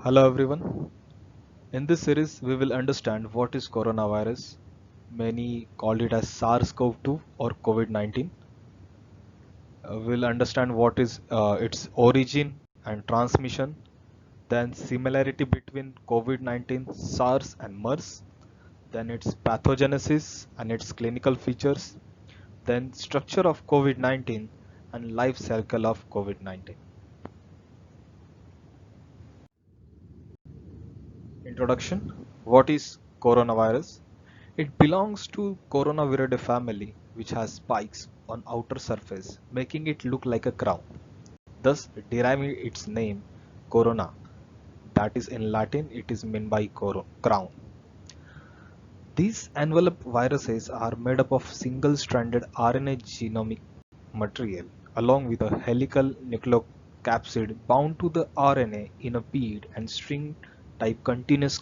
Hello everyone. In this series, we will understand what is coronavirus. Many call it as SARS-CoV-2 or COVID-19. We'll understand what is its origin and transmission, then similarity between COVID-19, SARS and MERS, then its pathogenesis and its clinical features, then structure of COVID-19 and life cycle of COVID-19. Introduction. What is coronavirus? It belongs to Coronaviridae family, which has spikes on outer surface, making it look like a crown, thus deriving its name corona. That is, in Latin, it is meant by crown. These envelope viruses are made up of single-stranded RNA genomic material along with a helical nucleocapsid bound to the RNA in a bead and string type continuous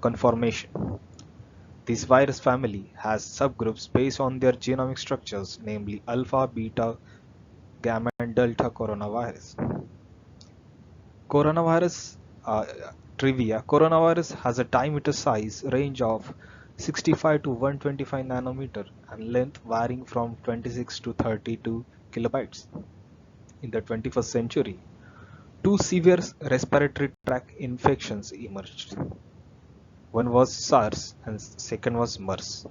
conformation. This virus family has subgroups based on their genomic structures, namely alpha, beta, gamma, and delta coronavirus. Coronavirus uh, trivia. Coronavirus has a diameter size range of 65 to 125 nanometer and length varying from 26 to 32 kilobytes. In the 21st century, two severe respiratory tract infections emerged. One was SARS and second was MERS.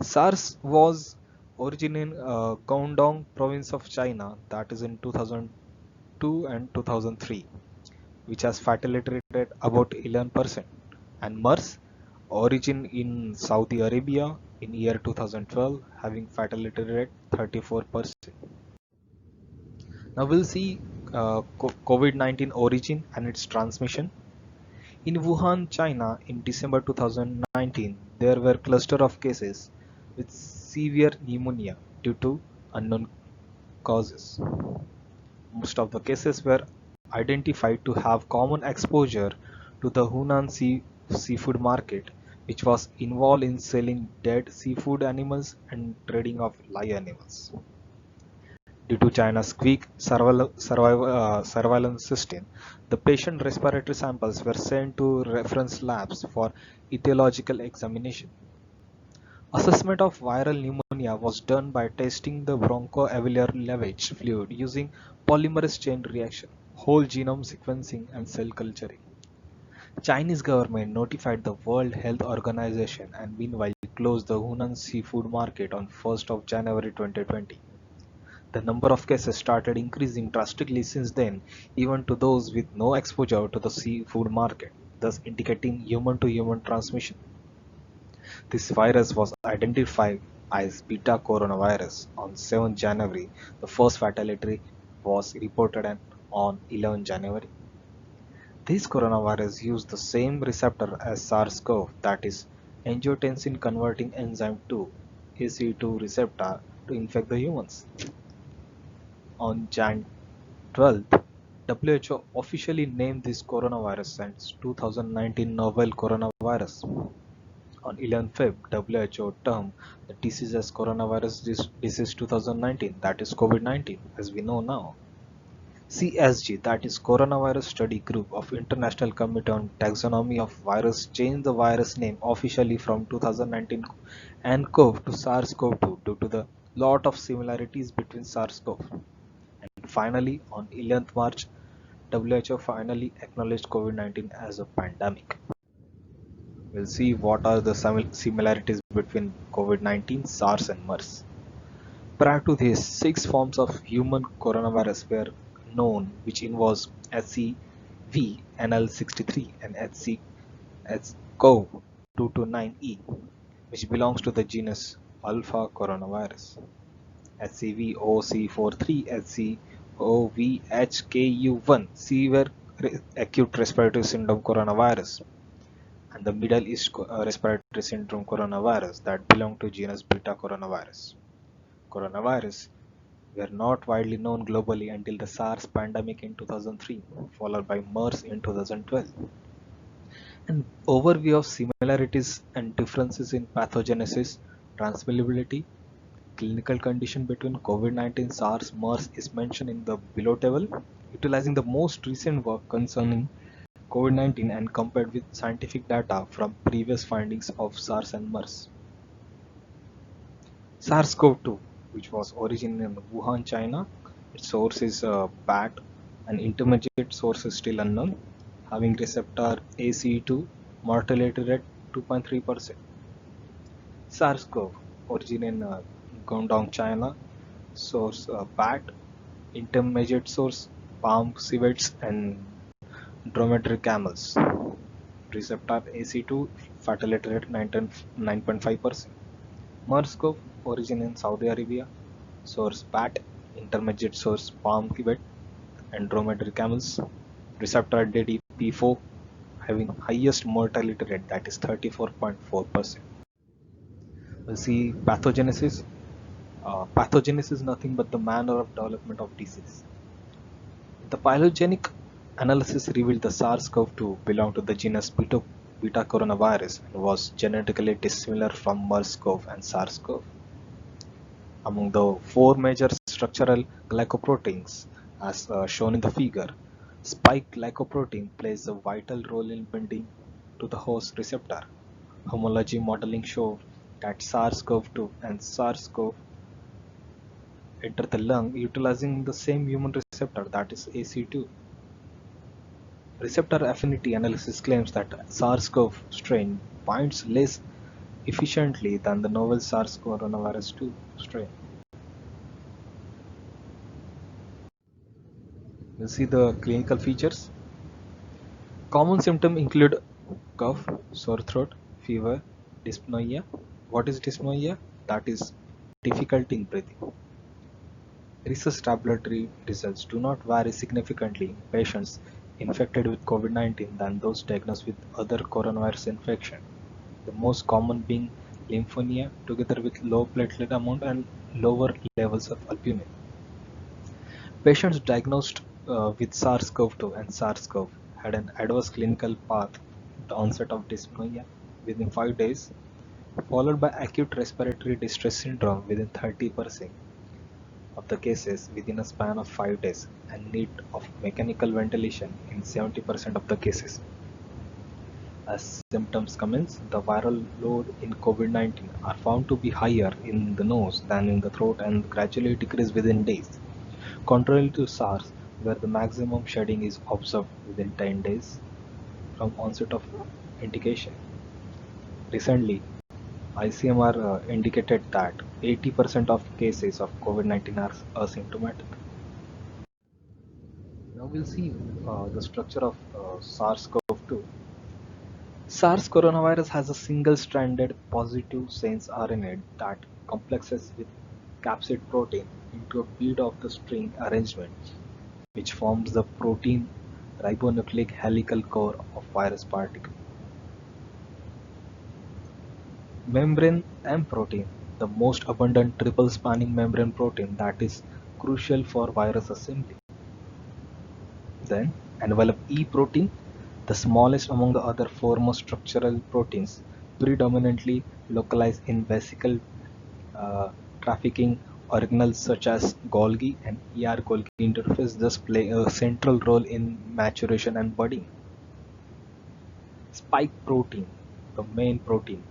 SARS was originated in Guangdong province of China, that is in 2002 and 2003, which has fatality rate about 11%, and MERS origin in Saudi Arabia in year 2012, having fatality rate 34%. Now we'll see COVID-19 origin and its transmission. In Wuhan, China, in December 2019, there were cluster of cases with severe pneumonia due to unknown causes. Most of the cases were identified to have common exposure to the Hunan seafood market, which was involved in selling dead seafood animals and trading of live animals. Due to China's weak surveillance system, the patient respiratory samples were sent to reference labs for etiological examination. Assessment of viral pneumonia was done by testing the bronchoalveolar lavage fluid using polymerase chain reaction, whole genome sequencing, and cell culturing. Chinese government notified the World Health Organization and meanwhile closed the Hunan seafood market on 1st of January 2020. The number of cases started increasing drastically since then, even to those with no exposure to the seafood market, thus indicating human-to-human transmission. This virus was identified as beta coronavirus on 7 January. The first fatality was reported on 11 January. This coronavirus used the same receptor as SARS-CoV, that is, angiotensin converting enzyme 2 (ACE2) receptor, to infect the humans. On Jan 12th, WHO officially named this coronavirus as 2019 novel coronavirus. On 11th Feb, WHO termed the disease as coronavirus disease 2019, that is COVID-19, as we know now. CSG, that is Coronavirus Study Group of International Committee on Taxonomy of Virus, changed the virus name officially from 2019 nCoV to SARS-CoV-2 due to the lot of similarities between SARS-CoV. And finally, on 11th March, WHO finally acknowledged COVID-19 as a pandemic. We'll see what are the similarities between COVID-19, SARS, and MERS. Prior to this, 6 forms of human coronavirus were known, which involves HCV NL63 and HCOV 229E, which belongs to the genus Alpha coronavirus. HCV OC43, HCOV HKU1, severe acute respiratory syndrome coronavirus, and the Middle East respiratory syndrome coronavirus that belong to genus Beta coronavirus. Coronavirus were not widely known globally until the SARS pandemic in 2003, followed by MERS in 2012. An overview of similarities and differences in pathogenesis, transmissibility, clinical condition between COVID-19, SARS, MERS is mentioned in the below table, utilizing the most recent work concerning COVID-19 and compared with scientific data from previous findings of SARS and MERS. SARS-CoV-2, which was originated in Wuhan, China, its source is bat, an intermediate source is still unknown, having receptor ACE2, mortality rate 2.3%. SARS-CoV, origin in Guangdong, China, source bat, intermediate source palm civets and dromedary camels. Receptor AC2, fatality rate 9.5%. MERS-CoV, origin in Saudi Arabia, source bat, intermediate source palm civet and dromedary camels. Receptor DDP4, having highest mortality rate, that is 34.4%. We'll see pathogenesis. Pathogenesis is nothing but the manner of development of disease. The phylogenetic analysis revealed the SARS-CoV-2 belonged to the genus beta coronavirus and was genetically dissimilar from MERS-CoV and SARS-CoV. Among the four major structural glycoproteins, as shown in the figure, spike glycoprotein plays a vital role in binding to the host receptor. Homology modeling showed that SARS-CoV-2 and SARS-CoV enter the lung utilizing the same human receptor, that is AC2. Receptor affinity analysis claims that SARS-CoV strain binds less efficiently than the novel SARS coronavirus 2 strain. We'll see the clinical features. Common symptoms include cough, sore throat, fever, dyspnea. What is dyspnea? That is difficulty in breathing. Research laboratory results do not vary significantly in patients infected with COVID-19 than those diagnosed with other coronavirus infection, the most common being lymphopenia together with low platelet amount and lower levels of albumin. Patients diagnosed with SARS-CoV-2 and SARS-CoV had an adverse clinical path, the onset of dyspnea within 5 days, followed by acute respiratory distress syndrome within 30% of the cases within a span of 5 days, and need of mechanical ventilation in 70% of the cases. As symptoms commence, the viral load in COVID-19 are found to be higher in the nose than in the throat and gradually decrease within days, contrary to SARS, where the maximum shedding is observed within 10 days from onset of indication. Recently, ICMR indicated that 80% of cases of COVID-19 are asymptomatic. Now we'll see the structure of SARS-CoV-2. SARS coronavirus has a single-stranded positive sense RNA that complexes with capsid protein into a bead of the string arrangement, which forms the protein ribonucleic helical core of virus particle. Membrane M protein, the most abundant triple spanning membrane protein that is crucial for virus assembly. Then envelope E protein, the smallest among the other foremost structural proteins, predominantly localized in vesicle trafficking organelles such as Golgi and ER-Golgi interface, thus play a central role in maturation and budding. Spike protein, the main protein,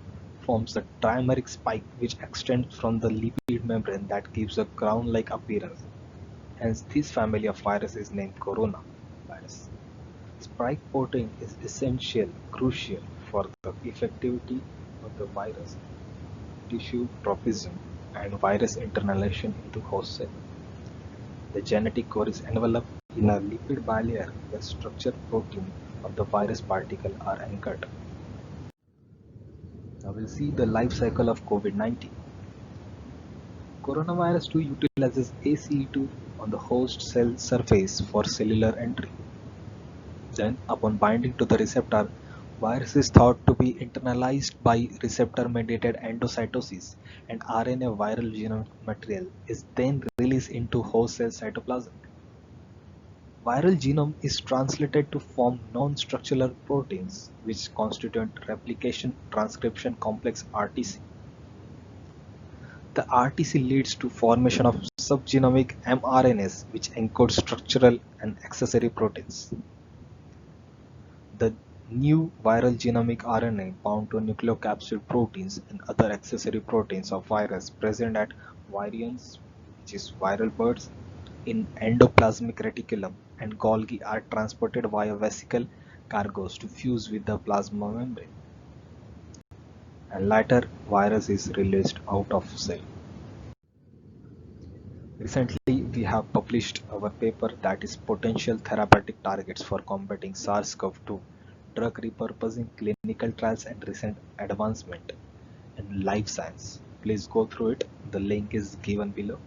forms a trimeric spike which extends from the lipid membrane that gives a crown-like appearance. Hence, this family of viruses is named coronavirus. Spike protein is crucial for the effectivity of the virus, tissue tropism, and virus internalization into host cell. The genetic core is enveloped in a lipid bilayer where structured protein of the virus particle are anchored. Now we'll see the life cycle of COVID-19. Coronavirus 2 utilizes ACE2 on the host cell surface for cellular entry. Then, upon binding to the receptor, virus is thought to be internalized by receptor-mediated endocytosis, and RNA viral genome material is then released into host cell cytoplasm. Viral genome is translated to form non-structural proteins, which constitute replication transcription complex RTC. The RTC leads to formation of subgenomic mRNAs, which encode structural and accessory proteins. New viral genomic RNA bound to nucleocapsid proteins and other accessory proteins of virus present at virions, which is viral birds, in endoplasmic reticulum and Golgi are transported via vesicle cargoes to fuse with the plasma membrane, and later virus is released out of cell. Recently, we have published our paper that is potential therapeutic targets for combating SARS-CoV-2, drug repurposing, clinical trials and recent advancement in life science. Please go through it. The link is given below.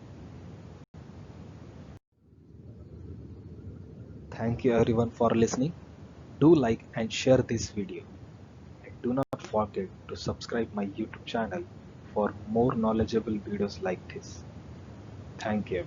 Thank you everyone for listening. Do like and share this video. And do not forget to subscribe my YouTube channel for more knowledgeable videos like this. Thank you.